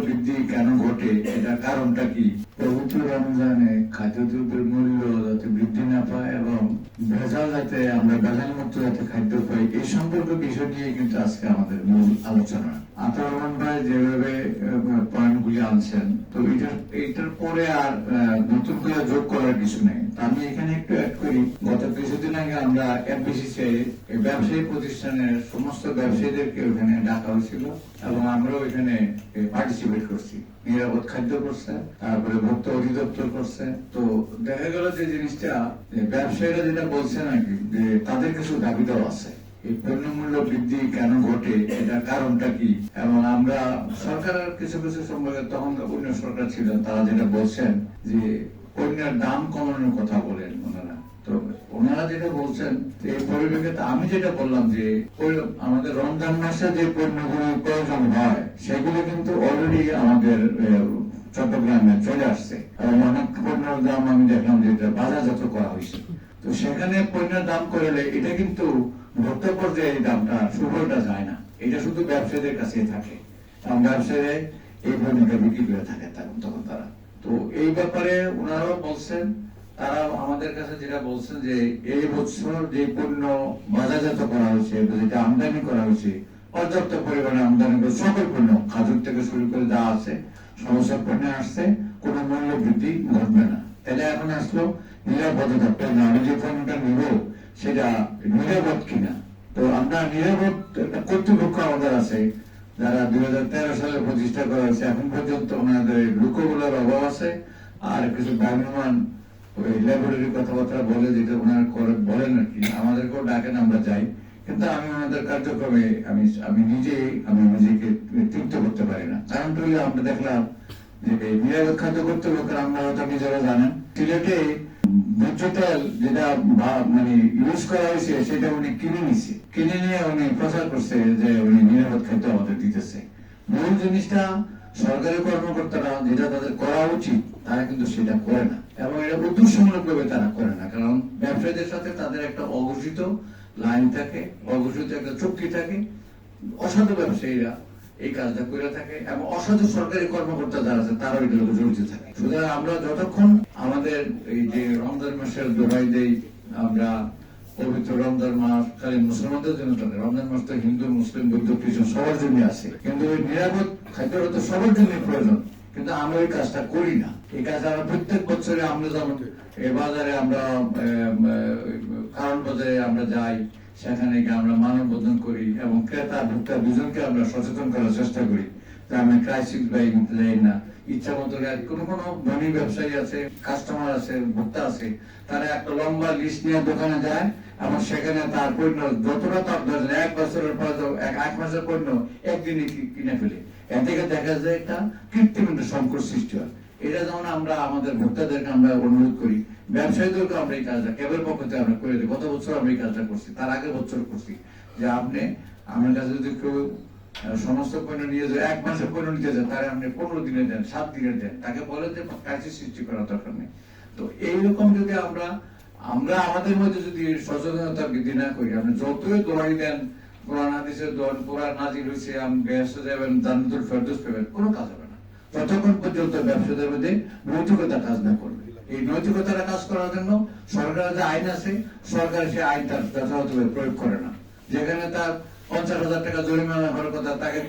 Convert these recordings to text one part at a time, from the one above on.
বৃদ্ধি কেন ঘটে, এটা কারণটা কি? পবিত্র রমজানে খাদ্যদ্রব্যের মূল্য যাতে বৃদ্ধি না পায় এবং ভেজাল যাতে আমরা ভেজাল মুক্ত যাতে খাদ্য পাই, এই সম্পর্ক বিষয় নিয়ে কিন্তু আজকে আমাদের মূল আলোচনা। আতাউর রহমান ভাই যেভাবে পয়েন্টগুলি আনছেন, তো এটার পরে আর নতুন করে যোগ করার কিছু নেই। আমি এখানে একটু অ্যাড করি, গত কিছুদিন আগে আমরা এফবিসিসিআই ব্যবসায়ী প্রতিষ্ঠানের সমস্ত ব্যবসায়ীদেরকে ওখানে ডাকা হয়েছিল এবং আমরাও এখানে পার্টিসিপেট করছি। নিরাপদ খাদ্য করছে, তারপরে ভোক্তা অধিদপ্তর করছে। তো দেখা গেল যে জিনিসটা ব্যবসায়ীরা যেটা বলছে নাকি যে তাদের কিছু দাবি দেওয়া আছে। এই পণ্যমূল্য বৃদ্ধি কেন ঘটে, এটার কারণটা কি? এবং আমরা সরকারের কিছু কিছু সম্পর্কে, তখন অন্য সরকার ছিলেন, তারা যেটা বলছেন যে পণ্যের দাম কমানোর কথা বলেন ওনারা। তো ওনারা যেটা বলছেন এই পরিপ্রেক্ষিতে আমি যেটা বললাম যে আমাদের রমজান মাসে যে পণ্যগুলোর প্রয়োজন হয় সেগুলো কিন্তু অলরেডি আমাদের চট্টগ্রামে চলে আসছে এবং অনেক পণ্যের দাম আমি দেখলাম যে এটা বাজারজাত করা হয়েছে। তো সেখানে পণ্যের দাম করলে এটা কিন্তু ভোক্তা পর্যায়ে এই দামটা সুফলটা যায় না, এটা শুধু ব্যবসায়ীদের কাছেই থাকে এবং ব্যবসায়ী এই পণ্যটা বিক্রি করে থাকে তখন তারা। তো এই ব্যাপারে ওনারাও বলছেন, তারা আমাদের কাছে যেটা বলছেন যে এই বছর যে পণ্য বাজারজাত করা হয়েছে, যেটা আমদানি করা হয়েছে, পর্যাপ্ত পরিমাণে আমদানি করে সকল পণ্য খাজুর থেকে শুরু করে যা আছে সমস্ত পণ্য আসছে, কোনো মূল্য বৃদ্ধি ঘটবে না। তাহলে এখন আসলো নিরাপদতা পণ্য, আমি যে পণ্যটা নিব সেটা নিরাপদ কিনা। তো আমরা নিরাপদ একটা কর্তৃপক্ষ আমাদের আছে যারা 2013 সালে প্রতিষ্ঠা করা হয়েছে, এখন পর্যন্ত ওনাদের লুকোগুলোর অভাব আছে। আর কিছু ভ্রাম্যমান ওই ল্যাবরেটরি কথাবার্তা বলে, যেটা ওনারা বলেন আর কি, আমাদেরকেও ডাকেন, আমরা যাই, কিন্তু আমি ওনাদের কার্যক্রমে আমি নিজেকে তৃপ্ত করতে পারি না। কারণটা হলে আমরা দেখলাম যে নিরাপদ খাদ্য কর্তৃপক্ষের, আমরা হয়তো নিজেরা জানেন, সিলেটে ভোজ্য তেল যেটা মানে ইউজ করা হয়েছে সেটা উনি কিনে নিয়ে উনি প্রচার করছে যে উনি নিরাপদ খাদ্য আমাদের দিতেছে। মূল জিনিসটা সরকারি কর্মকর্তারা যেটা তাদের করা উচিত তারা কিন্তু সেটা করে না এবং এটা উদ্দেশ্যমূলক ভাবে তারা করে না। কারণ ব্যবসায়ীদের সাথে তাদের একটা অঘোষিত লাইন থাকে, অঘোষিত একটা চুক্তি থাকে। অসাধু ব্যবসায়ীরা এই কাজটা করে থাকে এবং অসাধু সরকারি কর্মকর্তা যারা আছে তারাও এটার উপর জড়িত থাকে। সুতরাং আমরা যতক্ষণ আমাদের এই যে রমজান মাসের দোহাই দেই, আমরা পবিত্র রমজান মাস খালি মুসলমানদের জন্য থাকে, রমজান মাস তো হিন্দু মুসলিম বৌদ্ধ খ্রিস্টান সবার জন্য আছে, কিন্তু ওই নিরাপদ খাদ্যটা তো সবার জন্য প্রয়োজন, কিন্তু আমরা ওই কাজটা করি না। এই কাজ আমরা প্রত্যেক বছরে আমরা যেমন এই বাজারে আমরা কারণ বাজারে আমরা যাই, সেখানে গিয়ে আমরা মানববন্ধন করি এবং ক্রেতা ভোক্তা দুজনকে আমরা সচেতন করার চেষ্টা করি যে আমরা ক্রাইসিস বাইং যাই না। ইচ্ছা মতো কোনো ধনী ব্যবসায়ী আছে, কাস্টমার আছে, ভোক্তা আছে, তারা একটা লম্বা লিস্ট নিয়ে দোকানে যায় এবং সেখানে তার পণ্য যতটা তার দরকার 1 বছরের পর 1 মাসের পণ্য একদিনে কিনে ফেলে। এ থেকে দেখা যায় একটা কৃত্রিম সংকট সৃষ্টি হয়। এটা যেমন আমরা আমাদের ভোক্তাদেরকে আমরা অনুরোধ করি, ব্যবসায়ীদেরকে আমরা এই কাজটা কেবল পক্ষ থেকে আমরা করে দিই। গত বছর আমরা এই কাজটা করছি, তার আগে বছর করছি, যে আপনি আমার কাছে যদি কেউ সমস্ত পণ্য নিয়ে যায় 1 মাসের পণ্য নিতে যায়, তারা আপনি 15 দিনে দেন, 7 দিনে দেন, তাকে বলেন যে ক্রাইসিস সৃষ্টি করার দরকার নেই। তো এইরকম যদি আমরা আমাদের মধ্যে যদি সচেতনতা বৃদ্ধি না করি, আপনি যতই দোহাই দেন, কোরআন হাদিসের কোরআন নাজিল হয়েছে আমি বেহেশতে যাবেন, জান্নাতুল ফেরদৌস পাবেন, কোনো কাজ হবে না যতক্ষণ পর্যন্ত ব্যবসাদের মধ্যে নৈতিকতা কাজ না করবে। এই নৈতিকতাটা কাজ করার জন্য সরকারের যে আইন আছে, সরকার সেই আইনটা যথাযথভাবে প্রয়োগ করে না। যেখানে তার 50,000 টাকা জরিমানা হওয়ার কথা, তাকে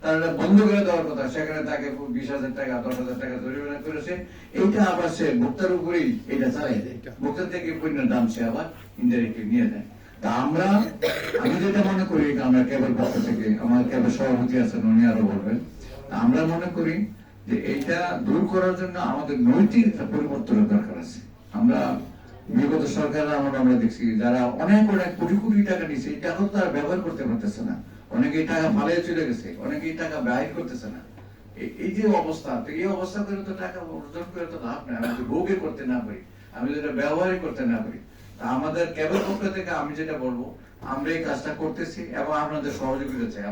তার বন্ধ করে দেওয়ার কথা, সেখানে তাকে 20,000 টাকা 10,000 টাকা জরিমানা করেছে। এইটা আবার সে ভোক্তার উপরেই এটা চালাই দেয়, ভোক্তার থেকে পণ্যের দাম সে আবার ইনডাইরেক্টলি নিয়ে নেয়। তা আমি যেটা মনে করি, আমরা কেবল পক্ষ থেকে, আমার কেবল সভাপতি আছেন, উনি আরো বলবেন, আমরা মনে করি যে এইটা দূর করার জন্য আমাদের নৈতিক একটা পরিবর্তনের দরকার আছে। আমরা বিগত সরকার আমরা দেখছি যারা অনেক কোটি কোটি টাকা নিচ্ছে, এই টাকা তারা ব্যবহার করতে পারতেছে না, অনেকে এই টাকা ফালিয়ে চলে গেছে, অনেকে এই টাকা ব্যয় করতেছে না। এই যে অবস্থা, এই অবস্থা করে তো টাকা অর্জন করে তো লাভ নেই। আমি যদি ভোগে করতে না পারি, আমি যেটা ব্যবহারই করতে না পারি, তা আমাদের কেবল পক্ষ থেকে আমি যেটা বলবো, আমরা এই কাজটা করতেছি এবং আপনাদের সহযোগিতা চাই।